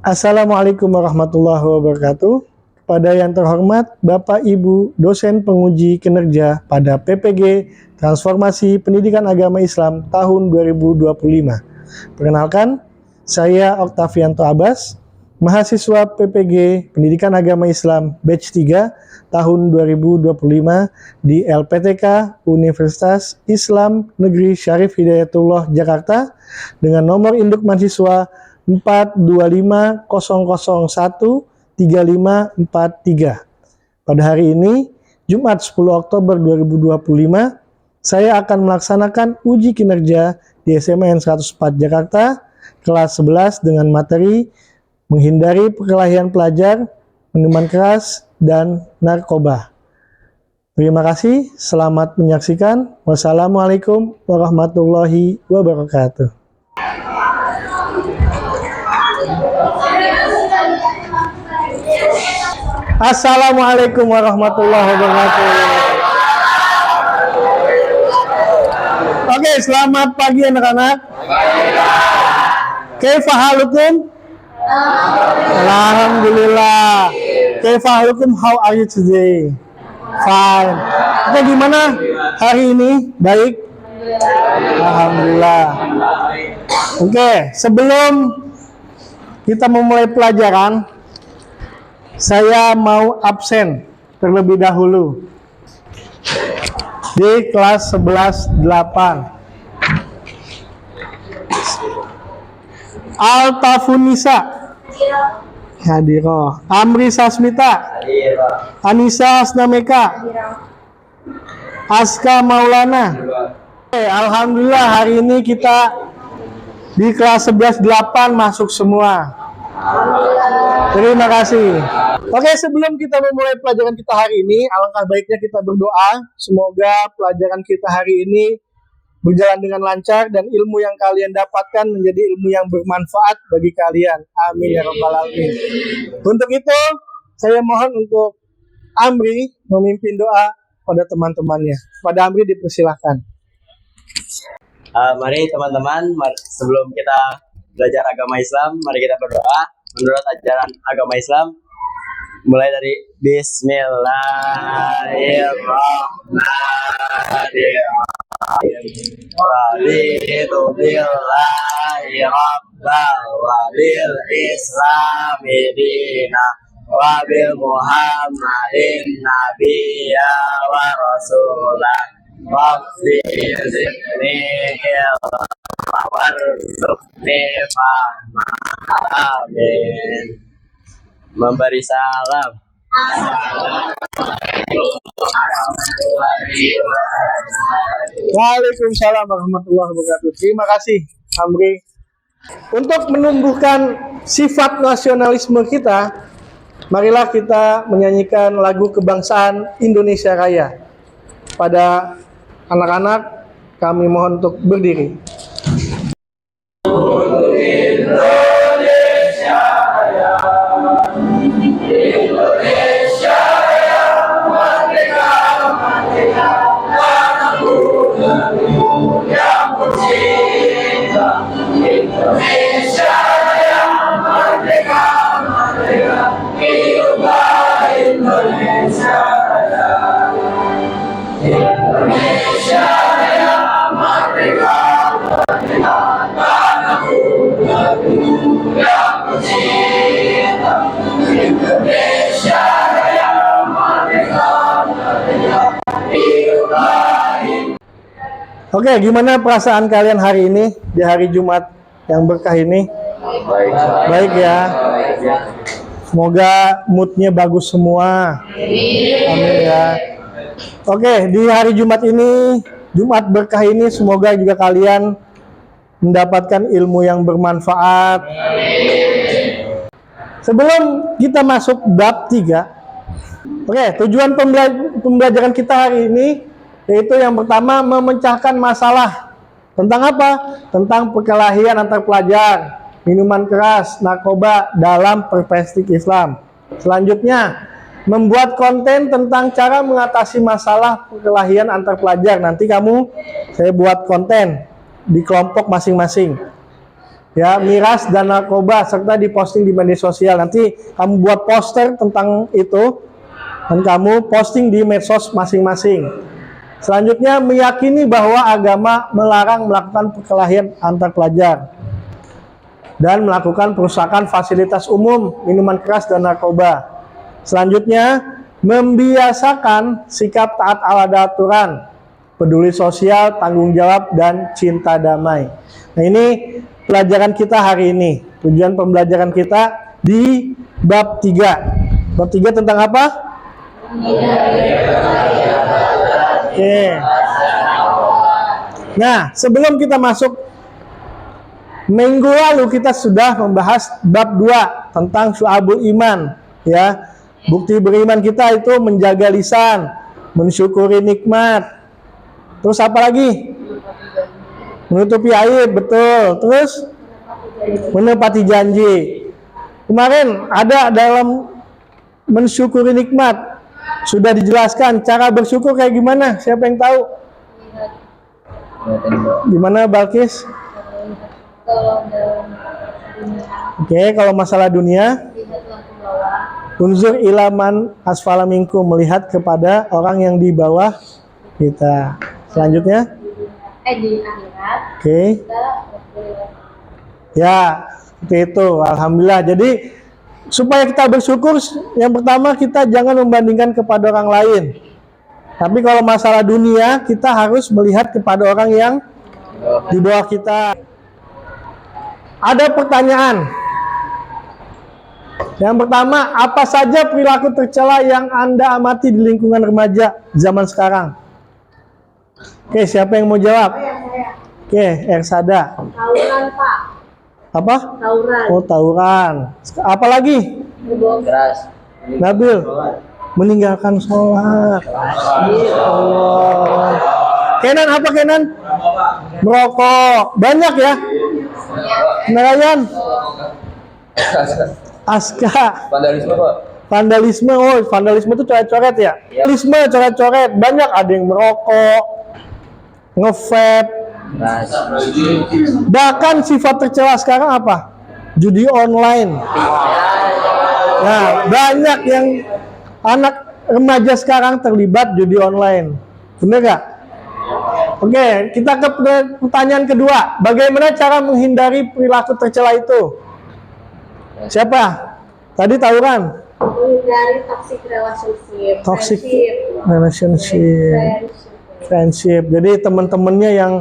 Assalamualaikum warahmatullahi wabarakatuh. Kepada yang terhormat Bapak Ibu dosen penguji kinerja pada PPG Transformasi Pendidikan Agama Islam tahun 2025. Perkenalkan, saya Oktavianto Abbas, mahasiswa PPG Pendidikan Agama Islam batch 3 tahun 2025 di LPTK Universitas Islam Negeri Syarif Hidayatullah Jakarta dengan nomor induk mahasiswa 425.001.3543. Pada hari ini, Jumat 10 Oktober 2025, saya akan melaksanakan uji kinerja di SMN 104 Jakarta, kelas 11 dengan materi menghindari perkelahian pelajar, minuman keras, dan narkoba. Terima kasih, selamat menyaksikan. Wassalamualaikum warahmatullahi wabarakatuh. Assalamualaikum warahmatullahi wabarakatuh. Oke, selamat pagi anak-anak. Kaifa halukum? Alhamdulillah. Kaifa halukum? How are you today? Fine. Oke, gimana hari ini? Baik? Alhamdulillah. Oke, sebelum kita memulai pelajaran, saya mau absen terlebih dahulu di kelas 11.8. Altafunisa Hadiroh, Amri Sasmita, Anissa Asnameka, Aska Maulana. Alhamdulillah hari ini kita di kelas 11.8 masuk semua. Terima kasih. Oke, sebelum kita memulai pelajaran kita hari ini, alangkah baiknya kita berdoa. Semoga pelajaran kita hari ini berjalan dengan lancar dan ilmu yang kalian dapatkan menjadi ilmu yang bermanfaat bagi kalian. Amin ya rabbal alamin. Untuk itu, saya mohon untuk Amri memimpin doa pada teman-temannya. Pada Amri dipersilahkan. Mari teman-teman, sebelum kita belajar agama Islam, mari kita berdoa menurut ajaran agama Islam. Mulai dari Bismillahirrahmanirrahim. Raditu billahi rabbal wa bil islami dinah wa bil muhammadin nabiyya wa rasulah. Rabbi zidni ilma warzuqni fahma. Amin. Memberi salam. Waalaikumsalam warahmatullahi wabarakatuh. Terima kasih, Amri. Untuk menumbuhkan sifat nasionalisme kita, marilah kita menyanyikan lagu kebangsaan Indonesia Raya. Pada anak-anak, kami mohon untuk berdiri. Oke, gimana perasaan kalian hari ini di hari Jumat yang berkah ini? Baik ya. Semoga moodnya bagus semua. Amin ya. Oke, di hari Jumat ini, Jumat berkah ini, semoga juga kalian mendapatkan ilmu yang bermanfaat. Sebelum kita masuk bab 3, oke, tujuan pembelajaran kita hari ini yaitu yang pertama memecahkan masalah. Tentang apa? Tentang perkelahian antar pelajar, minuman keras, narkoba dalam perspektif Islam. Selanjutnya, membuat konten tentang cara mengatasi masalah perkelahian antar pelajar. Nanti saya buat konten di kelompok masing-masing. ya, miras dan narkoba, serta diposting di media sosial. Nanti kamu buat poster tentang itu dan kamu posting di medsos masing-masing. Selanjutnya, meyakini bahwa agama melarang melakukan perkelahian antar pelajar dan melakukan perusakan fasilitas umum, minuman keras dan narkoba. Selanjutnya, membiasakan sikap taat ala aturan, peduli sosial, tanggung jawab, dan cinta damai. Nah, ini pelajaran kita hari ini. Tujuan pembelajaran kita di bab 3. Bab 3 tentang apa? Oke. Nah, sebelum kita masuk, minggu lalu kita sudah membahas bab 2 tentang syu'abul iman, ya. Bukti beriman kita itu menjaga lisan, mensyukuri nikmat. Terus apa lagi? Menutupi aib, betul. Terus menepati janji. Kemarin ada dalam mensyukuri nikmat sudah dijelaskan cara bersyukur kayak gimana? Siapa yang tahu? Gimana, Balkis? Oke, kalau masalah dunia, unzur ilaman asfala minkum, melihat kepada orang yang di bawah kita. Selanjutnya, di akhirat. oke. Ya, seperti itu. Alhamdulillah. Jadi supaya kita bersyukur, yang pertama kita jangan membandingkan kepada orang lain. Tapi kalau masalah dunia, kita harus melihat kepada orang yang di bawah kita. Ada pertanyaan. Yang pertama, apa saja perilaku tercela yang Anda amati di lingkungan remaja zaman sekarang? Oke, siapa yang mau jawab? Oke, Ersada. Tauran, Pak. Apa? Tauran. Oh, tawuran. Apa lagi? Minuman keras. Nabil, meninggalkan sholat. Allah. Kenan, apa Kenan? Merokok. Banyak ya? Nelayan. Aska. Vandalisme, Pak. Vandalisme, oh vandalisme itu coret-coret ya? Vandalisme, coret-coret, banyak, ada yang merokok, nge-vape. Bahkan sifat tercela sekarang apa? Judi online. Nah, banyak yang anak remaja sekarang terlibat judi online. Bener gak? Oke, kita ke pertanyaan kedua. Bagaimana cara menghindari perilaku tercela itu? Siapa? Tadi tawuran. Menghindari toxic relationship. Toxic Friendship. friendship. Jadi teman-temannya yang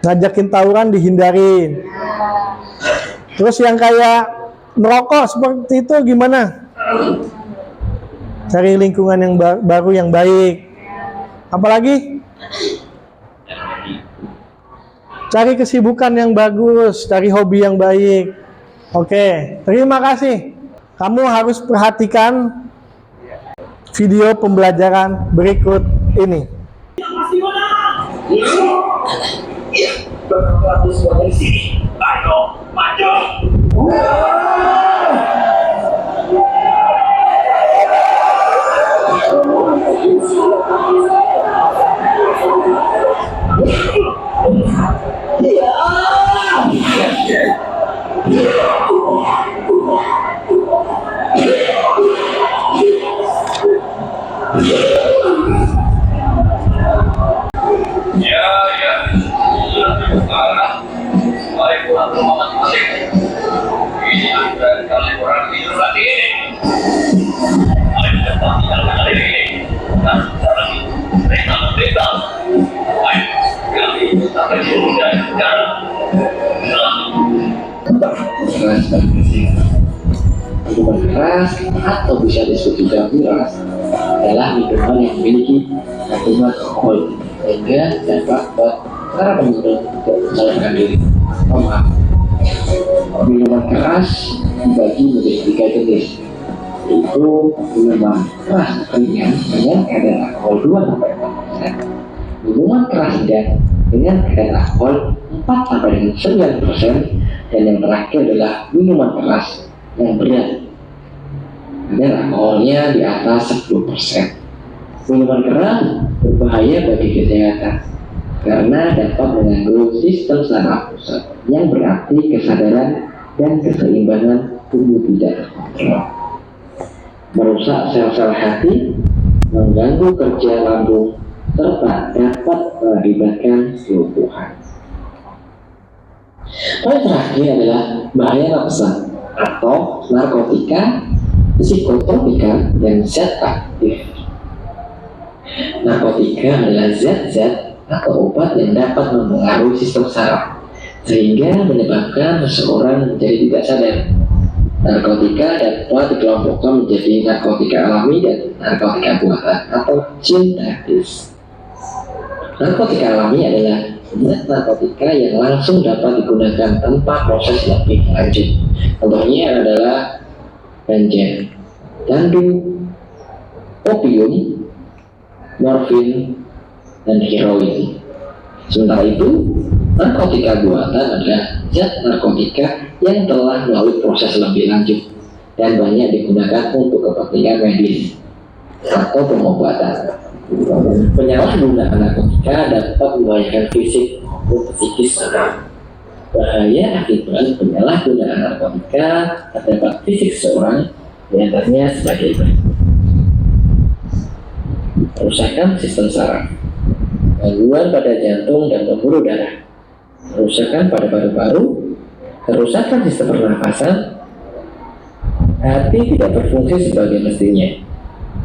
ngajakin tawuran dihindarin. Terus yang kayak merokok seperti itu gimana? Cari lingkungan yang baru yang baik. Apalagi? Cari kesibukan yang bagus, cari hobi yang baik. Oke, terima kasih. Kamu harus perhatikan video pembelajaran berikut ini. Ayo, maju! Minuman keras atau bisa disebut juga miras adalah minuman yang memiliki kandungan alkohol sehingga dapat buat para pengunjung untuk mencalonkan diri. Maaf, minuman keras dibagi menjadi 3 jenis, yaitu minuman keras ringan dengan kadar alkohol 2-4%, minuman keras sedang dengan kadar alkohol 4-9%, dan yang terakhir adalah minuman keras yang berat kadar alkoholnya di atas 10%. Minuman keras berbahaya bagi kesehatan karena dapat mengganggu sistem saraf pusat yang berarti kesadaran dan keseimbangan tubuh tidak terkontrol, merusak sel-sel hati, mengganggu kerja lambung, serta dapat mengakibatkan kelumpuhan. Poin terakhir adalah bahaya rasa atau narkotika, psikotropika, dan zat aktif. Narkotika adalah zat-zat atau obat yang dapat mempengaruhi sistem saraf sehingga menyebabkan seseorang menjadi tidak sadar. Narkotika dapat dikelompokkan menjadi narkotika alami dan narkotika buatan atau sintetis. Narkotika alami adalah zat narkotika yang langsung dapat digunakan tanpa proses lebih lanjut. Contohnya adalah ganja, candu, opium, morfin, dan heroin. Sementara itu, narkotika buatan adalah zat narkotika yang telah melalui proses lebih lanjut dan banyak digunakan untuk kepentingan medis atau pengobatan. Penyalahgunaan narkotika dapat membahayakan fisik maupun psikis seseorang. Bahaya akibat penyalahgunaan narkotika terhadap fisik seseorang diantaranya sebagai berikut: kerusakan sistem saraf, gangguan pada jantung dan pembuluh darah, kerusakan pada paru-paru, kerusakan sistem pernafasan, hati tidak berfungsi sebagai mestinya,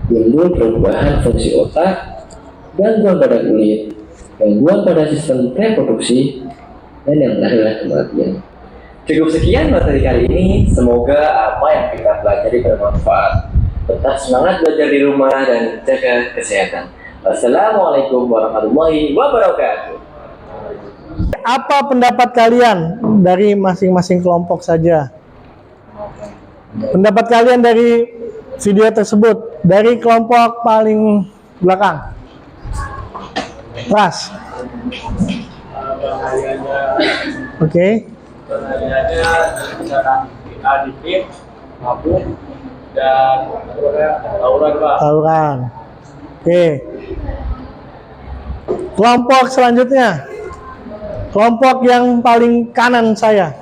timbul perubahan fungsi otak, gangguan pada kulit, gangguan pada sistem reproduksi, dan yang terakhir adalah kematian. Cukup sekian materi kali ini, semoga apa yang kita pelajari bermanfaat. Tetap semangat belajar di rumah dan jaga kesehatan. Wassalamualaikum warahmatullahi wabarakatuh. Apa pendapat kalian dari masing-masing kelompok saja? Pendapat kalian dari video tersebut, dari kelompok paling belakang. Ras. Oke. Bahayanya secara adiktif, mabuk, dan tawuran, Pak. Tawuran. Oke. Kelompok selanjutnya. Kelompok yang paling kanan saya.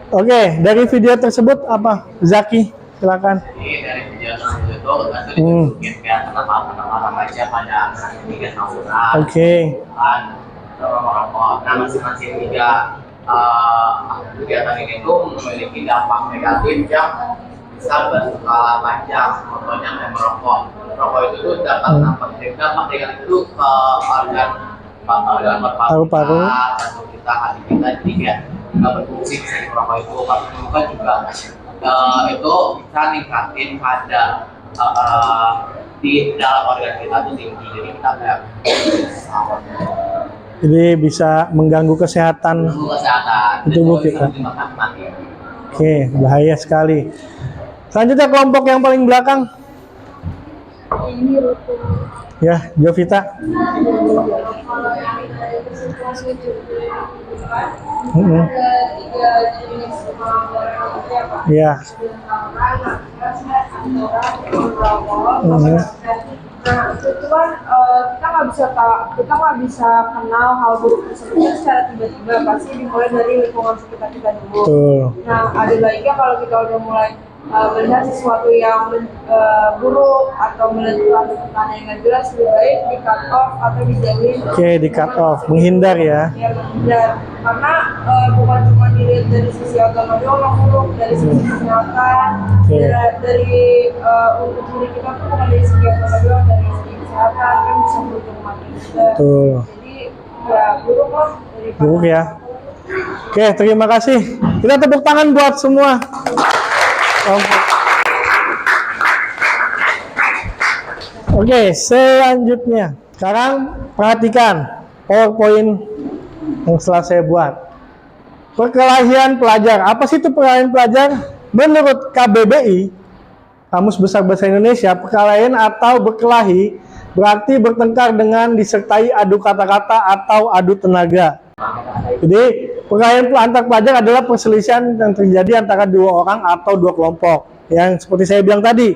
Oke, dari video tersebut apa? Zaki, silakan. Jadi dari video tersebut itu ditunjukkan kenapa remaja pada tiga tawuran, Oke. merokok. Nah, masing-masing tiga kegiatan ini tuh memiliki dampak negatif yang bisa berskala panjang. Contohnya kayak merokok. Merokok itu tuh dapat dampak negatif itu ke organ Paru-paru. jantung kita, hati kita, jadi kayak nggak berfungsi. Misalnya merokok itu kan juga itu bisa ningkatin kadar di dalam organ kita tuh tinggi, jadi kita kayak Jadi bisa mengganggu kesehatan kesehatan tubuh kita. mati. Oke, bahaya sekali. Selanjutnya kelompok yang paling belakang. Ini rukun. Ya, Jovita. Kalau yang dari kesimpulan itu Mm-mm. ada 3 jenis barang itu ya Pak. Iya. Nah itu kan kita nggak bisa kenal hal buruk tersebut secara tiba-tiba, pasti dimulai dari lingkungan sekitar kita dulu. Betul. Nah ada baiknya kalau kita udah mulai melihat sesuatu yang buruk atau melakukan tanda yang nggak jelas, lebih baik di cut off atau dijauhin. Oke, di cut off, menghindar ya. Ya menghindar, karena bukan cuma dilihat dari sisi agama doang, buruk dari sisi kesehatan, Oke. dari untuk diri kita tuh bukan dari segi agama doang, dari segi kesehatan kan bisa berujung mati juga. Betul. Jadi ya buruk lah daripada Buruk ya. Oke, terima kasih. Kita tepuk tangan buat semua. Oke, selanjutnya. Sekarang perhatikan PowerPoint yang setelah saya buat. Perkelahian pelajar. Apa sih itu perkelahian pelajar? Menurut KBBI, Kamus Besar Bahasa Indonesia, perkelahian atau berkelahi berarti bertengkar dengan disertai adu kata-kata atau adu tenaga. Jadi, perkelahian antar pelajar adalah perselisihan yang terjadi antara 2 orang atau 2 kelompok. Yang seperti saya bilang tadi,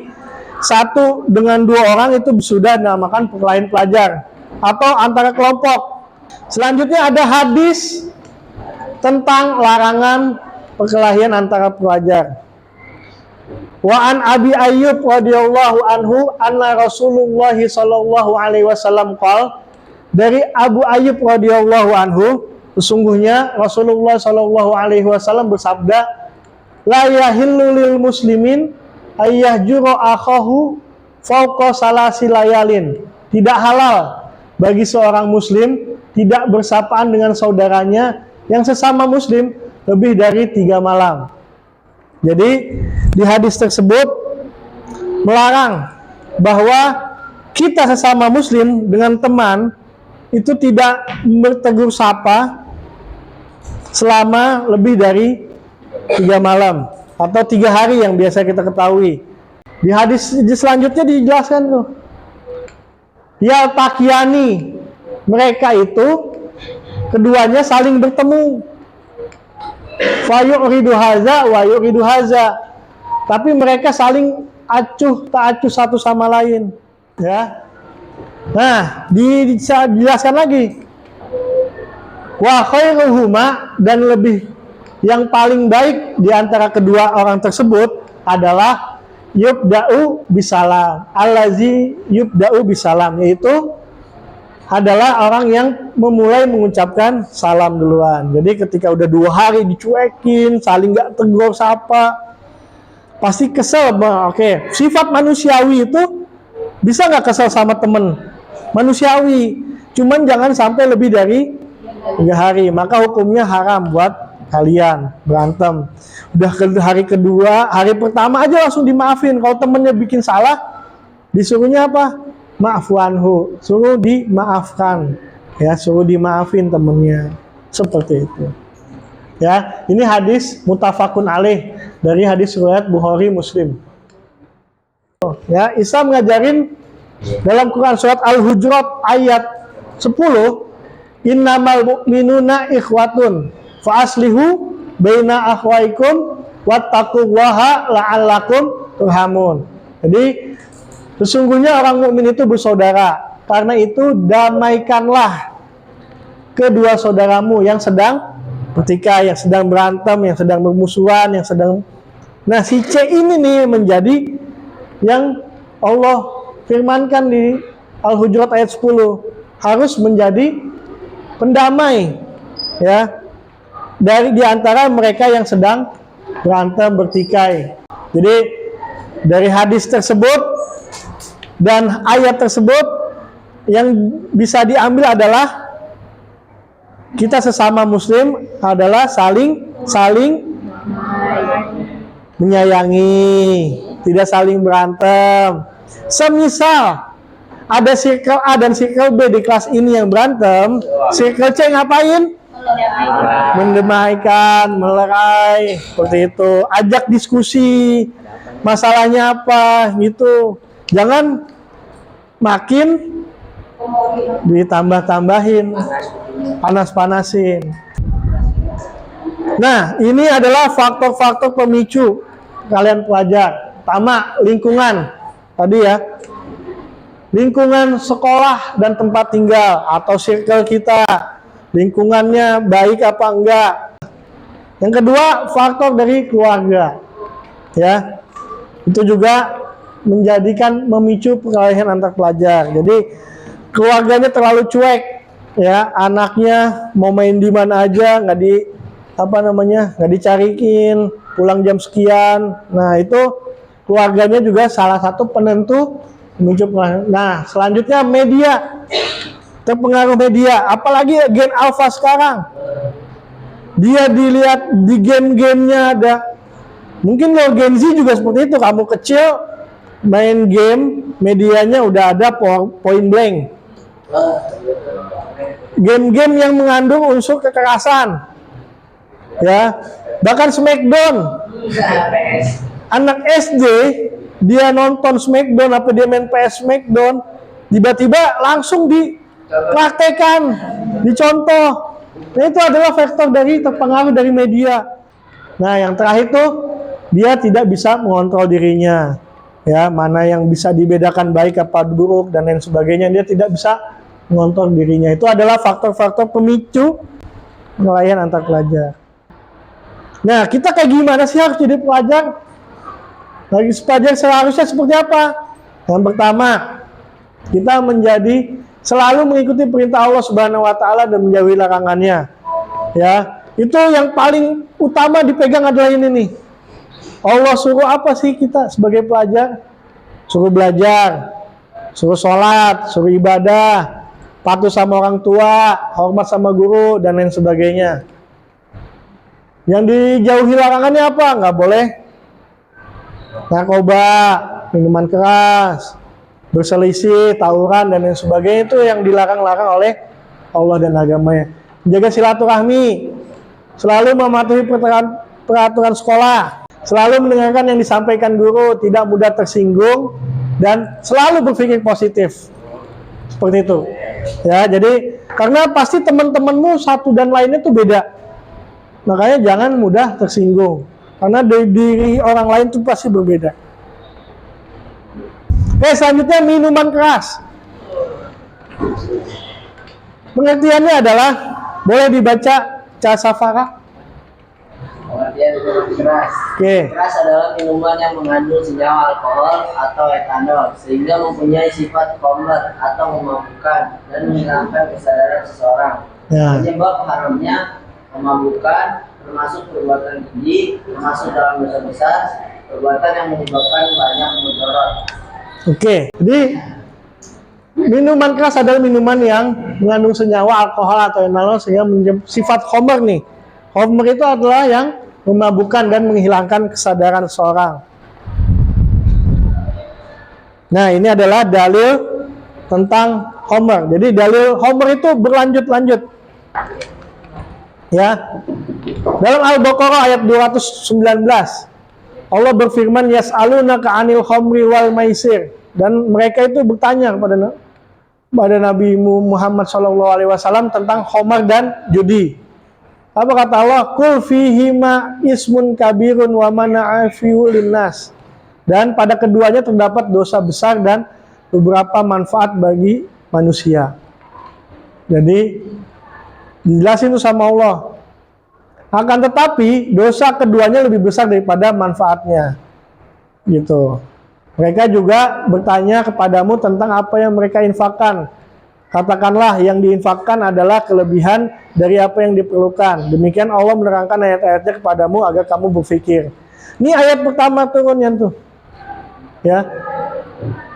1 dengan 2 orang itu sudah dinamakan perkelahian pelajar. atau antara kelompok. Selanjutnya ada hadis tentang larangan perkelahian antara pelajar. Wa an Abi Ayyub radhiyallahu anhu anna Rasulullah sallallahu alaihi wasallam qala, dari Abu Ayyub radhiyallahu anhu, sesungguhnya Rasulullah sallallahu alaihi wasallam bersabda, la yahillu lil muslimin ayyahjura akhahu fawqa salasi layalin. Tidak halal bagi seorang muslim tidak bersapaan dengan saudaranya yang sesama muslim lebih dari 3 malam. Jadi di hadis tersebut melarang bahwa kita sesama muslim dengan teman itu tidak bertegur sapa selama lebih dari 3 malam atau 3 hari yang biasa kita ketahui. Di hadis selanjutnya dijelaskan tuh, ya takyani, mereka itu keduanya saling bertemu. Fayuridu haza wa yuridu haza, tapi mereka saling tak acuh satu sama lain, ya. Nah, dijelaskan lagi, wa khairuhuma, dan lebih yang paling baik di antara kedua orang tersebut adalah yubda'u bisalam, allazi yubda'u bisalam, yaitu adalah orang yang memulai mengucapkan salam duluan. Jadi ketika udah 2 hari dicuekin, saling gak tegur sapa, pasti kesel. Oke, sifat manusiawi itu bisa gak kesel sama temen? Manusiawi, cuman jangan sampai lebih dari 3 hari. Maka hukumnya haram buat kalian berantem. Udah ke hari kedua, hari pertama aja langsung dimaafin. Kalau temennya bikin salah, disuruhnya apa? Ma'fuanhu, suruh dimaafkan, ya, suruh dimaafin temennya, seperti itu. Ya, ini hadis muttafaqun alaih dari hadis riwayat Bukhari Muslim. Ya, Islam ngajarin dalam Quran surat Al-Hujurat ayat 10, innamal mu'minuna ikhwatun fa aslihu baina akhwaikum wattaqullaha la'allakum turhamun. Jadi sesungguhnya orang mukmin itu bersaudara. Karena itu damaikanlah kedua saudaramu yang sedang bertikai, yang sedang berantem, yang sedang bermusuhan, yang sedang. Nah, si C ini nih menjadi yang Allah firmankan di Al-Hujurat ayat 10, harus menjadi pendamai, ya, dari diantara mereka yang sedang berantem bertikai. Jadi dari hadis tersebut dan ayat tersebut yang bisa diambil adalah kita sesama muslim adalah saling menyayangi, tidak saling berantem. Semisal ada circle A dan circle B di kelas ini yang berantem, circle C ngapain? Mendamaikan, melerai, seperti itu. Ajak diskusi, masalahnya apa gitu. Jangan makin ditambah-tambahin, panas-panasin. Nah, ini adalah faktor-faktor pemicu kalian pelajar. Pertama, lingkungan. Tadi ya, lingkungan sekolah dan tempat tinggal atau circle kita. Lingkungannya baik apa enggak. Yang kedua, faktor dari keluarga. Ya, itu juga memicu perkelahian antar pelajar. Jadi keluarganya terlalu cuek, ya, anaknya mau main di mana aja nggak dicariin, pulang jam sekian. Nah, itu keluarganya juga salah satu penentu memicu perkelahian. Nah, selanjutnya media, terpengaruh media, apalagi Gen Alpha sekarang. Dia dilihat di game-gamenya ada. Mungkin kalau Gen Z juga seperti itu. Kamu kecil main game, medianya udah ada point blank. Game-game yang mengandung unsur kekerasan, ya, bahkan Smackdown. Anak SD dia nonton Smackdown, apa dia main PS Smackdown, tiba-tiba langsung dipraktekan, dicontoh. Nah, itu adalah faktor dari terpengaruh dari media. Nah, yang terakhir tuh dia tidak bisa mengontrol dirinya. Ya, mana yang bisa dibedakan baik apa buruk dan lain sebagainya, dia tidak bisa mengontrol dirinya. Itu adalah faktor-faktor pemicu perkelahian antar pelajar. Nah, kita kayak gimana sih harus jadi pelajar? Bagi pelajar seharusnya seperti apa? Yang pertama, kita menjadi selalu mengikuti perintah Allah Subhanahu wa taala dan menjauhi larangannya. Ya, itu yang paling utama dipegang adalah ini nih. Allah suruh apa sih kita sebagai pelajar? Suruh belajar, suruh sholat, suruh ibadah, patuh sama orang tua, hormat sama guru, dan lain sebagainya. Yang dijauhi larangannya apa? Nggak boleh narkoba, minuman keras, berselisih, tawuran, dan lain sebagainya. Itu yang dilarang-larang oleh Allah dan agamanya. Jaga silaturahmi, selalu mematuhi peraturan sekolah, selalu mendengarkan yang disampaikan guru, tidak mudah tersinggung, dan selalu berpikir positif. Seperti itu. Ya, jadi karena pasti teman-temanmu satu dan lainnya itu beda. Makanya jangan mudah tersinggung. Karena dari diri orang lain itu pasti berbeda. Oke, selanjutnya minuman keras. Pengertiannya adalah, boleh dibaca Casafara? Pengertian minuman keras. Oke. Keras adalah minuman yang mengandung senyawa alkohol atau etanol sehingga mempunyai sifat khamr atau memabukkan dan menghilangkan kesadaran seseorang. Ya. Penyebab haramnya memabukkan termasuk perbuatan keji, termasuk dalam dosa besar, perbuatan yang menyebabkan banyak mudarat. Oke, jadi minuman keras adalah minuman yang mengandung senyawa alkohol atau etanol sehingga sifat khamr nih. Khamr itu adalah yang memabukkan dan menghilangkan kesadaran seorang. Nah, ini adalah dalil tentang khamr. Jadi dalil khamr itu berlanjut-lanjut. Ya. Dalam Al-Baqarah ayat 219, Allah berfirman, yas'alunaka 'anil khamri wal maisir, dan mereka itu bertanya kepada Nabi Muhammad SAW tentang khamr dan judi. Apa kata Allah? Qul fihima ismun kabirun wa mana'afiu linnas. Dan pada keduanya terdapat dosa besar dan beberapa manfaat bagi manusia. Jadi dijelasin itu sama Allah. Akan tetapi dosa keduanya lebih besar daripada manfaatnya. Gitu. Mereka juga bertanya kepadamu tentang apa yang mereka infakkan. Katakanlah yang diinfakkan adalah kelebihan dari apa yang diperlukan. Demikian Allah menerangkan ayat-ayatnya kepadamu agar kamu berpikir. Ini ayat pertama turunnya tuh. Ya.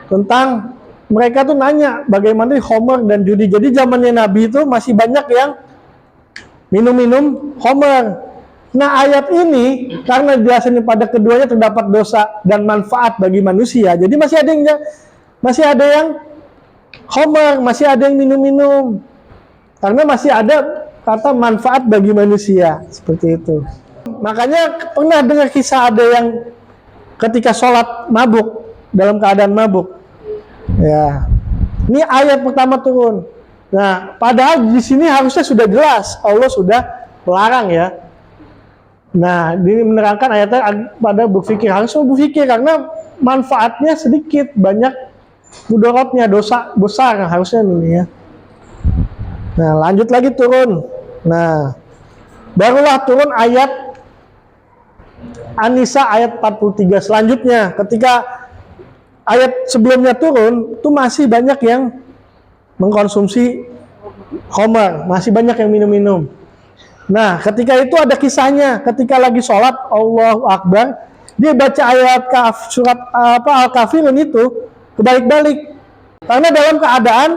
Tentang mereka tuh nanya bagaimana khamr dan judi. Jadi zamannya Nabi itu masih banyak yang minum-minum khamr. Nah, ayat ini karena jelasin pada keduanya terdapat dosa dan manfaat bagi manusia. Jadi masih ada yang khamr, masih ada yang minum-minum. Karena masih ada kata manfaat bagi manusia, seperti itu. Makanya pernah dengar kisah ada yang ketika sholat mabuk, dalam keadaan mabuk. Ya. Ini ayat pertama turun. Nah, padahal di sini harusnya sudah jelas, Allah sudah melarang ya. Nah, ini menerangkan ayatnya pada berpikir, harusnya berpikir karena manfaatnya sedikit, banyak mudaratnya, dosa besar harusnya ini ya. Nah, lanjut lagi turun. Nah, barulah turun ayat An-Nisa ayat 43 selanjutnya. Ketika ayat sebelumnya turun, itu masih banyak yang mengkonsumsi khamr, masih banyak yang minum-minum. Nah, ketika itu ada kisahnya, ketika lagi sholat, Allahu Akbar, dia baca ayat surat Al-Kafirun itu kebalik-balik, karena dalam keadaan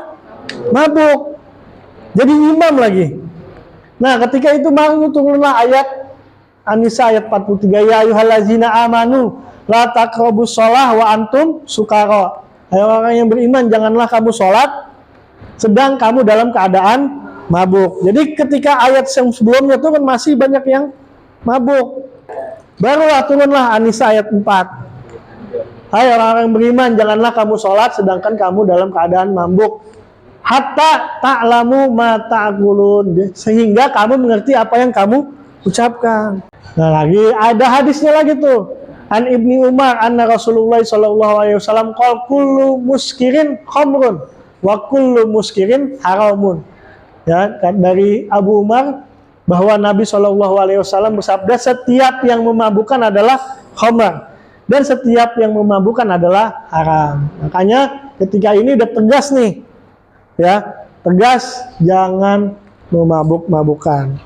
mabuk, jadi imam lagi. Nah, ketika itu turunlah ayat An-Nisa ayat 43, ya ayyuhallazina amanu la taqrabus shalah wa antum sukara. Hai orang yang beriman, janganlah kamu sholat sedang kamu dalam keadaan mabuk. Jadi ketika ayat yang sebelumnya itu kan masih banyak yang mabuk. Barulah turunlah An-Nisa ayat 4. Hai orang-orang yang beriman, janganlah kamu sholat sedangkan kamu dalam keadaan mabuk. Hatta ta'lamu ma ta'qulun, sehingga kamu mengerti apa yang kamu ucapkan. Nah, lagi ada hadisnya lagi tuh. An Ibni Umar anna Rasulullah sallallahu alaihi wasallam qala kullu muskirin khamrun wa kullu muskirin haramun. Ya, dari Abu Umar bahwa Nabi SAW bersabda, setiap yang memabukkan adalah khamar dan setiap yang memabukkan adalah haram. Makanya ketika ini udah tegas nih, ya, tegas jangan memabuk-mabukan.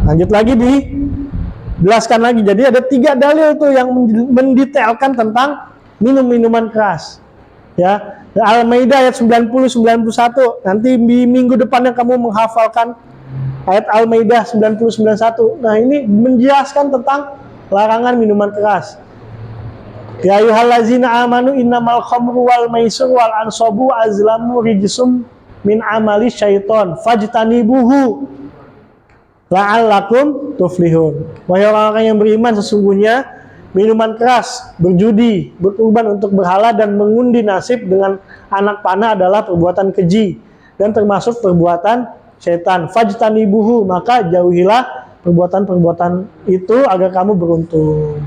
Lanjut lagi dijelaskan lagi. Jadi ada 3 dalil tuh yang mendetailkan tentang minum-minuman keras. Ya, Al-Maidah ayat 90-91. Nanti di minggu depannya kamu menghafalkan ayat Al-Maidah 90-91. Nah, ini menjelaskan tentang larangan minuman keras. Ya ayyuhallazina amanu innamal khamru wal maisir wal ansabu azlamu rijsum min amali syaiton fajtanibuhu la'allakum tuflihun. Wahai orang-orang yang beriman, sesungguhnya minuman keras, berjudi, berkurban untuk berhala dan mengundi nasib dengan anak panah adalah perbuatan keji dan termasuk perbuatan setan. Fajtanibuhu, maka jauhilah perbuatan-perbuatan itu agar kamu beruntung.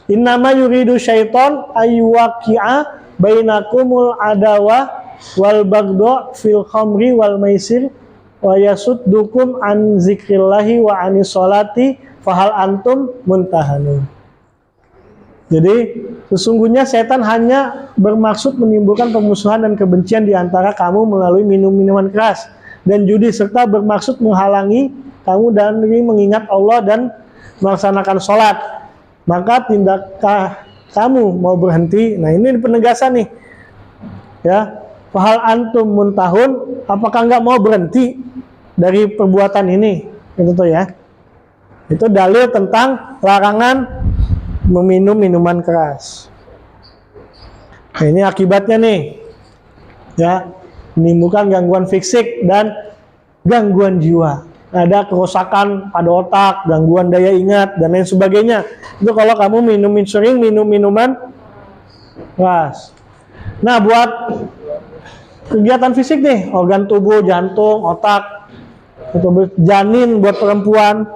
Innama yuridu syaiton ayyuwaqi'a bainakumul adawa wal bagdo fil khamri wal maisir wa yasuddukum an zikrillahi wa anis sholati fahal antum muntahanun. Jadi sesungguhnya setan hanya bermaksud menimbulkan permusuhan dan kebencian di antara kamu melalui minum-minuman keras dan judi, serta bermaksud menghalangi kamu dari mengingat Allah dan melaksanakan sholat. Maka tindakkah kamu mau berhenti? Nah, ini penegasan nih, ya. Fahal antum muntahun, apakah nggak mau berhenti dari perbuatan ini? Itu tuh ya. Itu dalil tentang larangan meminum minuman keras. Nah, ini akibatnya nih, ya, menimbulkan gangguan fisik dan gangguan jiwa. Ada kerusakan pada otak, gangguan daya ingat, dan lain sebagainya. Itu kalau kamu sering minum minuman keras. Nah, buat kegiatan fisik nih, organ tubuh, jantung, otak, itu janin buat perempuan,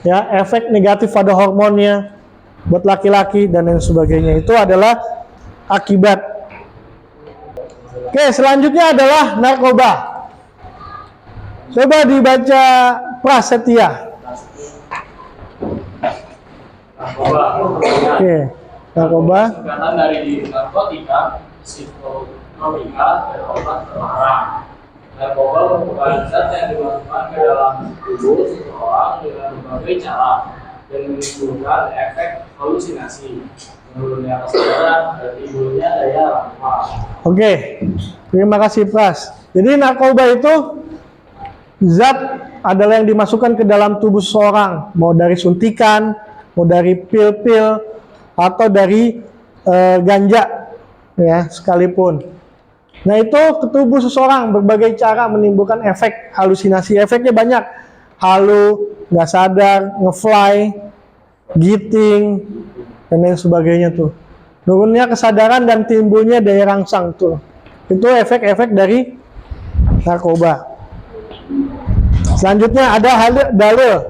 ya, efek negatif pada hormonnya buat laki-laki dan lain sebagainya. Itu adalah akibat. Oke, selanjutnya adalah narkoba. Coba dibaca Prasetya. Oke, narkoba. Singkatan dari narkotika, psikotropika, dan obat terlarang. Narkoba merupakan zat yang dimasukkan ke dalam tubuh seseorang dengan berbagai cara dan menimbulkan efek halusinasi, menurunnya kesadaran, dan timbulnya daya rampal. Oke, terima kasih Pras. Jadi narkoba itu zat adalah yang dimasukkan ke dalam tubuh seseorang, mau dari suntikan, mau dari pil-pil, atau dari ganja, ya, sekalipun. Nah, itu ke tubuh seseorang berbagai cara menimbulkan efek halusinasi. Efeknya banyak, halu, nggak sadar, ngefly, giting, dan lain sebagainya tuh. Turunnya kesadaran dan timbulnya daya rangsang tuh. Itu efek-efek dari narkoba. Selanjutnya ada dalil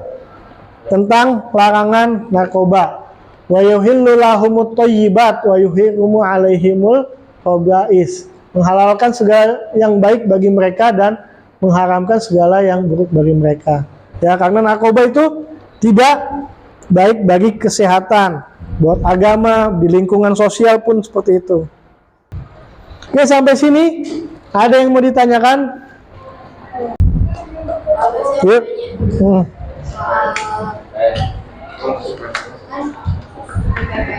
tentang larangan narkoba. Wa yuhillu lahumut thayyibat wa yuhrimu alaihimul khaba'is. Menghalalkan segala yang baik bagi mereka dan mengharamkan segala yang buruk bagi mereka. Ya, karena narkoba itu tidak baik bagi kesehatan, buat agama, di lingkungan sosial pun seperti itu. Oke, sampai sini ada yang mau ditanyakan? Yuk.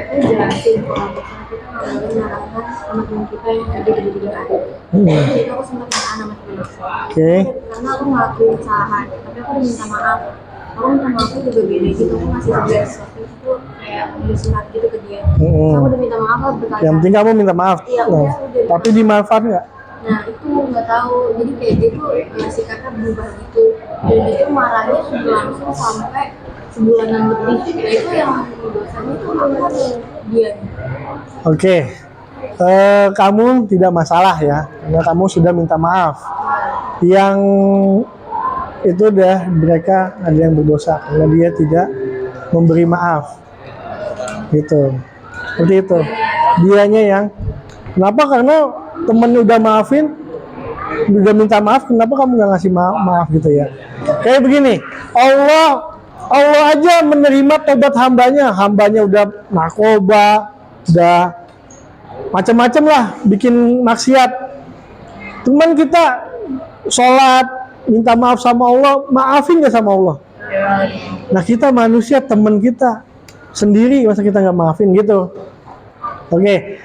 Itu jelasin kalau kita nggak boleh melarangkan teman-teman kita yang ada di bidang akhir. Jadi aku sempat minta nama teman. Oke. Karena aku ngelakuin kesalahan, tapi aku udah minta maaf. Aku minta maafnya juga beda gitu. Aku ngasih tugas waktu itu kayak nulis surat gitu ke dia. Aku udah minta maaf berkali-kali. Yang penting kamu minta maaf. Iya, udah. Tapi dimanfaat nggak? Nah, itu nggak tahu. Jadi kayak dia tuh sikapnya berubah gitu. Dan itu marahnya berlangsung sampai sebulanan lebih. Nah, itu yang dosanya itu aku dia. Oke. Kamu tidak masalah ya, karena kamu sudah minta maaf. Yang itu udah mereka ada yang berdosa karena dia tidak memberi maaf. Gitu. Seperti itu. Dianya yang kenapa? Karena temennya udah maafin, udah minta maaf, kenapa kamu nggak ngasih maaf gitu ya? Kayak begini, Allah aja menerima tobat hambanya udah narkoba, udah macam-macam lah, bikin maksiat. Cuman kita sholat, minta maaf sama Allah, maafin nggak sama Allah? Nah kita manusia, teman kita sendiri, masa kita nggak maafin gitu? Oke,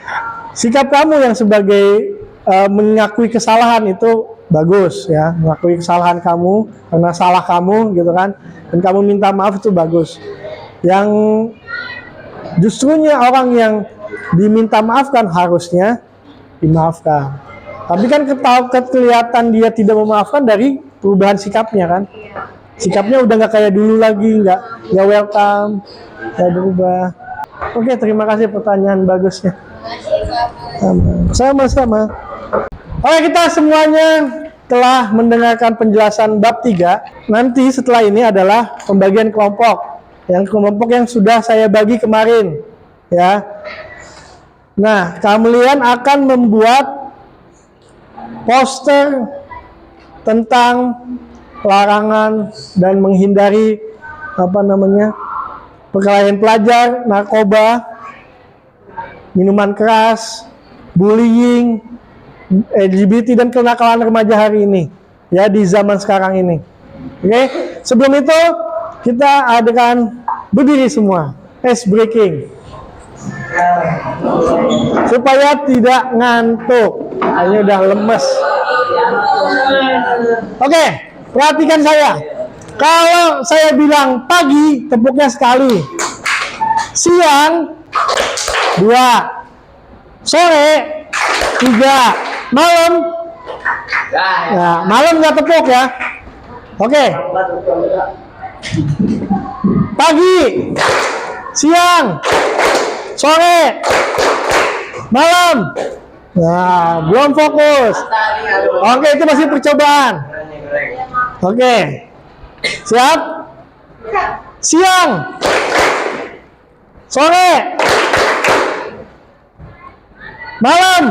sikap kamu yang sebagai mengakui kesalahan itu bagus ya, mengakui kesalahan kamu karena salah kamu gitu kan, dan kamu minta maaf itu bagus. Yang justrunya orang yang diminta maafkan harusnya dimaafkan. Tapi kan kelihatan dia tidak memaafkan dari perubahan sikapnya kan. Sikapnya udah nggak kayak dulu lagi, nggak welcome, nggak berubah. Oke, terima kasih pertanyaan bagusnya. Sama-sama. Oke, kita semuanya telah mendengarkan penjelasan bab 3. Nanti setelah ini adalah pembagian kelompok. Yang kelompok yang sudah saya bagi kemarin, ya. Nah, kalian akan membuat poster tentang larangan dan menghindari perkelahian pelajar, narkoba, minuman keras, bullying, LGBT dan kenakalan remaja hari ini, ya, di zaman sekarang ini. Oke, sebelum itu kita akan berdiri semua, ice breaking, supaya tidak ngantuk. Ini udah lemes. Oke, perhatikan saya. Kalau saya bilang pagi, tepuknya sekali. Siang 2, sore 3, malam. Nah, malam nggak tepuk ya. Oke. Pagi, siang, sore, malam. Nah, belum fokus. Oke, itu masih percobaan. Oke. Siap? Siang, sore, malam.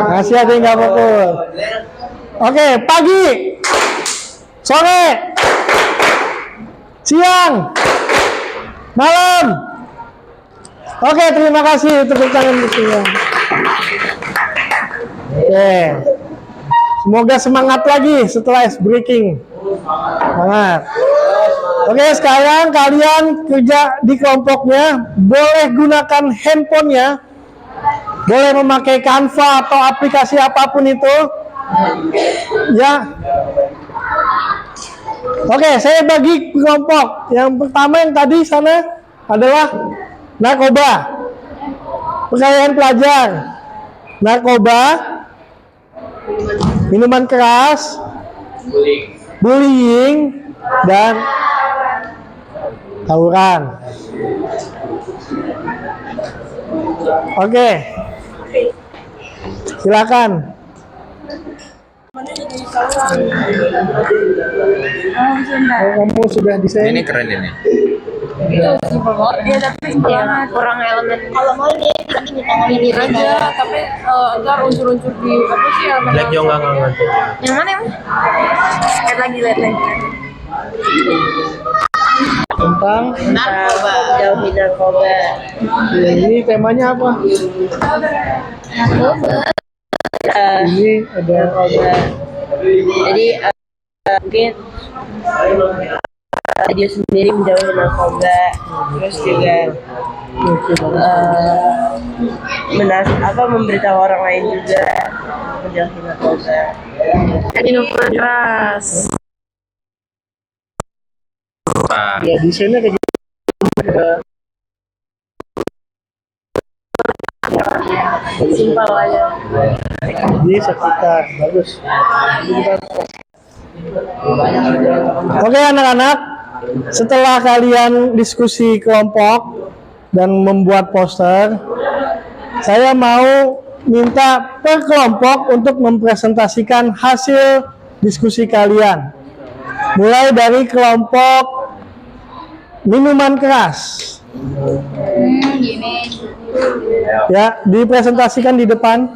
Masih ada yang nggak fokus. Oke, pagi, sore, siang, malam. Oke, terima kasih tepuk tangan ya. Oke. Semoga semangat lagi setelah ice breaking. Semangat. Oke, sekarang kalian kerja di kelompoknya, boleh gunakan handphonenya, boleh memakai Canva atau aplikasi apapun itu, ya. Oke, saya bagi kelompok. Yang pertama yang tadi sana adalah narkoba, perkelahian pelajar, narkoba, minuman keras, bullying, dan tawuran. Oke, silakan. Kamu sudah desain? Ini keren ini. Itu simpel banget dia, tapi kurang elemen. Kalau mau ini tangannya aja, tapi ntar unsur-unsur di apa sih elemen. Black juga nggak. Yang mana yang? Lihat lagi. Tentang Narkoba, jauhi narkoba. ini temanya apa? Ini ada Narkoba. Jadi mungkin dia sendiri menjauhi narkoba, terus juga memberitahu orang lain juga menjauhi narkoba. Minuman keras. ya desainnya kayak gitu. Simpel aja. Di sekitar bagus. Oke anak-anak, setelah kalian diskusi kelompok dan membuat poster, saya mau minta per kelompok untuk mempresentasikan hasil diskusi kalian. Mulai dari kelompok minuman keras. Gini. Ya, dipresentasikan di depan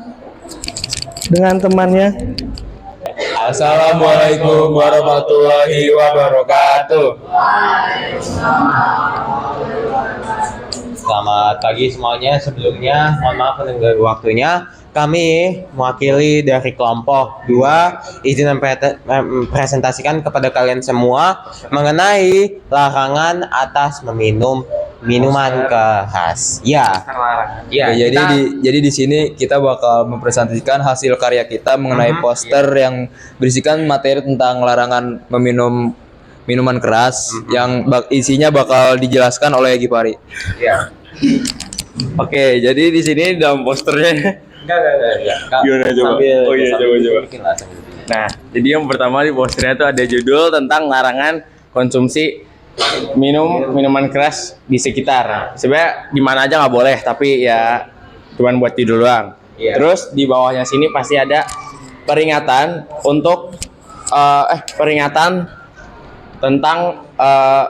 dengan temannya. Assalamualaikum warahmatullahi wabarakatuh. Selamat pagi semuanya. Sebelumnya, mohon maaf mengganggu waktunya. Kami mewakili dari kelompok 2 izin mempresentasikan kepada kalian semua mengenai larangan atas meminum minuman keras. Ya. Ya, jadi di sini kita bakal mempresentasikan hasil karya kita mengenai poster yang berisikan materi tentang larangan meminum minuman keras yang isinya bakal dijelaskan oleh Gipari. Ya. Oke, jadi di sini dalam posternya gimana coba? Oh iya, coba. Nah, jadi yang pertama di posternya tuh ada judul tentang larangan konsumsi minuman keras di sekitar. Sebenarnya di mana aja nggak boleh, tapi ya cuman buat tidur doang. Terus di bawahnya sini pasti ada peringatan untuk peringatan tentang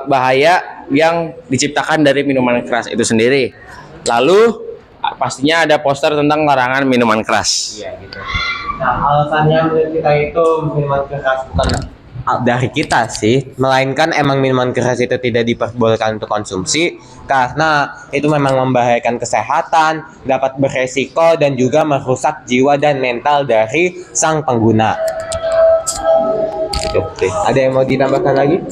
bahaya yang diciptakan dari minuman keras itu sendiri. Lalu pastinya ada poster tentang larangan minuman keras. Iya gitu. Nah, alasannya kita itu minuman keras bukan dari kita sih, melainkan emang minuman keras itu tidak diperbolehkan untuk konsumsi karena itu memang membahayakan kesehatan, dapat beresiko dan juga merusak jiwa dan mental dari sang pengguna. Oke. Ada yang mau ditambahkan lagi?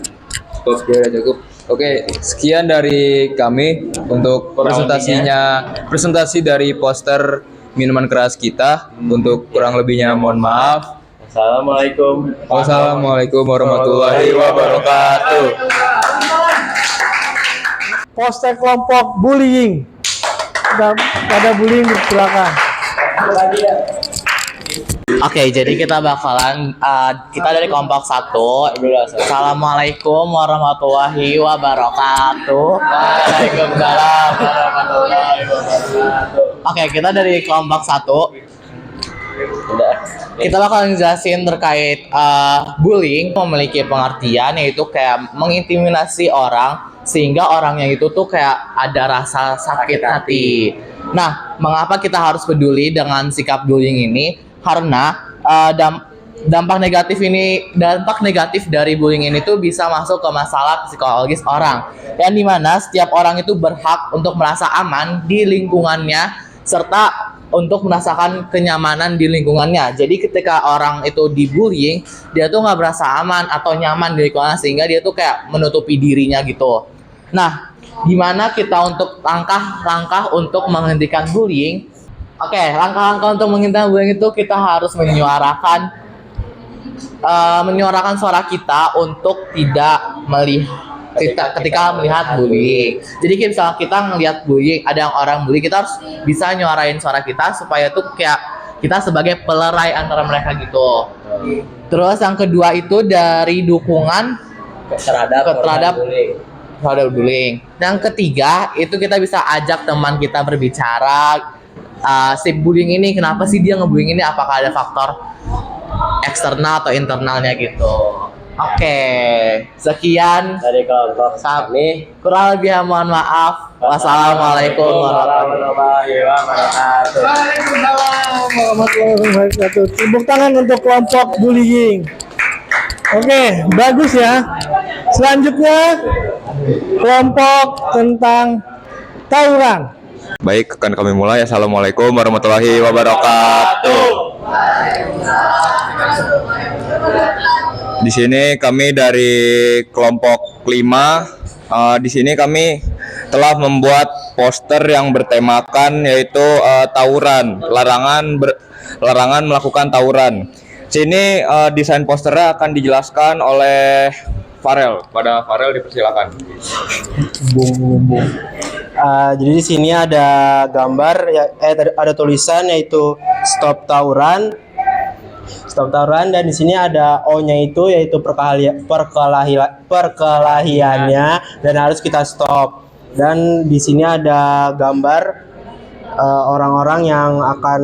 Cukup. Oke, sekian dari kami untuk presentasi dari poster minuman keras kita. Untuk kurang lebihnya mohon maaf. Wassalamualaikum warahmatullahi wabarakatuh. Poster kelompok bullying. Ada bullying di belakang. Oke, jadi kita bakalan kita dari kelompok 1. Assalamualaikum warahmatullahi wabarakatuh. Waalaikumsalam warahmatullahi wabarakatuh. Oke, kita dari kelompok 1. Kita bakalan jelasin terkait bullying memiliki pengertian yaitu kayak mengintimidasi orang sehingga orangnya itu tuh kayak ada rasa sakit hati. Nah, mengapa kita harus peduli dengan sikap bullying ini? Karena dampak negatif dari bullying ini tuh bisa masuk ke masalah psikologis orang, yang dimana setiap orang itu berhak untuk merasa aman di lingkungannya serta untuk merasakan kenyamanan di lingkungannya. Jadi ketika orang itu dibullying, dia tuh nggak merasa aman atau nyaman di lingkungan sehingga dia tuh kayak menutupi dirinya gitu. Nah, gimana kita untuk langkah-langkah untuk menghentikan bullying? Oke, langkah-langkah untuk menghentikan bullying itu kita harus menyuarakan suara kita untuk tidak ketika melihat bullying. Jadi misalnya kita ngelihat bullying, ada yang orang bullying, kita harus bisa nyuarain suara kita supaya tuh kayak kita sebagai pelerai antara mereka gitu. Terus yang kedua itu dari dukungan terhadap bullying. Yang ketiga itu kita bisa ajak teman kita berbicara. Si bullying ini kenapa sih dia ngebullying ini, apakah ada faktor eksternal atau internalnya gitu. Oke, sekian Dari kelompok kami. kurang lebih mohon maaf. Wassalamualaikum warahmatullahi wabarakatuh. Waalaikumsalam warahmatullahi wabarakatuh. Tepuk tangan untuk kelompok bullying. Oke, bagus ya. Selanjutnya kelompok tentang tawuran. Baik, akan kami mulai. Assalamualaikum warahmatullahi wabarakatuh. Di sini kami dari kelompok 5. Di sini kami telah membuat poster yang bertemakan yaitu tawuran, larangan melakukan tawuran. Sini desain posternya akan dijelaskan oleh Farel. Pada Farel dipersilakan. Jadi di sini ada gambar ada tulisan yaitu stop tawuran dan di sini ada O-nya yaitu perkelahiannya dan harus kita stop. Dan di sini ada gambar orang-orang yang akan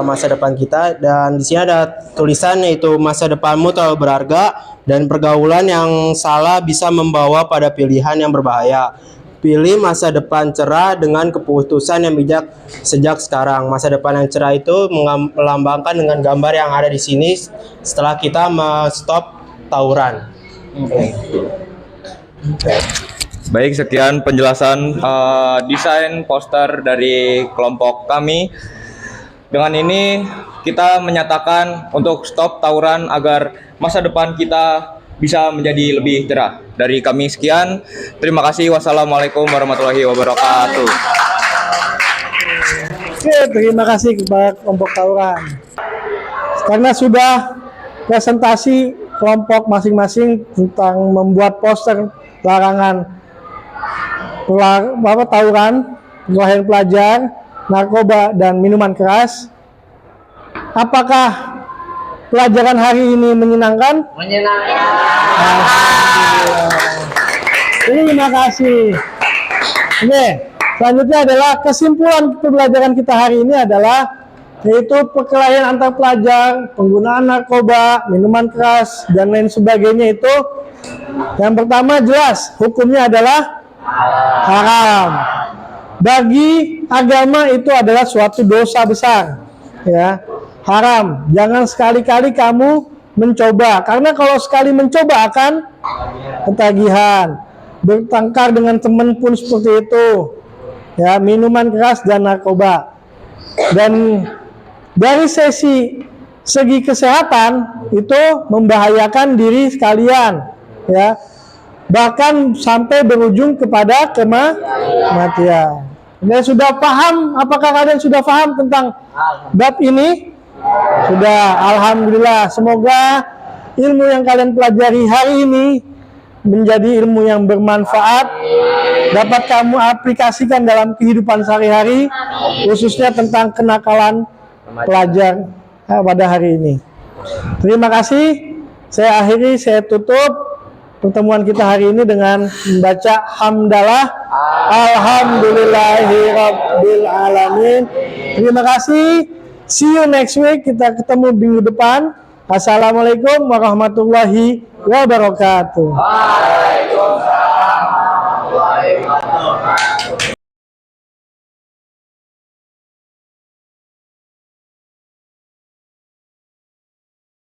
masa depan kita, dan di sini ada tulisan yaitu masa depanmu terlalu berharga dan pergaulan yang salah bisa membawa pada pilihan yang berbahaya. pilih masa depan cerah dengan keputusan yang bijak sejak sekarang. Masa depan yang cerah itu melambangkan dengan gambar yang ada di sini setelah kita stop tawuran. Baik, sekian penjelasan desain poster dari kelompok kami. Dengan ini kita menyatakan untuk stop tawuran agar masa depan kita bisa menjadi lebih cerah. Dari kami sekian, terima kasih. Wassalamualaikum warahmatullahi wabarakatuh. Oke, terima kasih kepada kelompok tawuran. Karena sudah presentasi kelompok masing-masing tentang membuat poster larangan tawuran, perkelahian pelajar, narkoba, dan minuman keras. Apakah pelajaran hari ini menyenangkan? Menyenangkan. Terima kasih. Oke, selanjutnya adalah kesimpulan pembelajaran kita hari ini adalah yaitu perkelahian antar pelajar, penggunaan narkoba, minuman keras, dan lain sebagainya itu yang pertama jelas hukumnya adalah haram. Bagi agama itu adalah suatu dosa besar, ya, haram. Jangan sekali-kali kamu mencoba, karena kalau sekali mencoba akan ketagihan. Bertengkar dengan teman pun seperti itu, ya, minuman keras dan narkoba. Dan dari segi kesehatan itu membahayakan diri sekalian, ya, bahkan sampai berujung kepada kematian. Kalian sudah paham? Apakah kalian sudah paham tentang bab ini? Sudah, alhamdulillah. Semoga ilmu yang kalian pelajari hari ini menjadi ilmu yang bermanfaat, dapat kamu aplikasikan dalam kehidupan sehari-hari, khususnya tentang kenakalan pelajar pada hari ini. Terima kasih. Saya akhiri, saya tutup pertemuan kita hari ini dengan membaca hamdalah alhamdulillahirabbil alamin. Terima kasih. See you next week. Kita ketemu minggu depan. Assalamualaikum warahmatullahi wabarakatuh. Waalaikumsalam.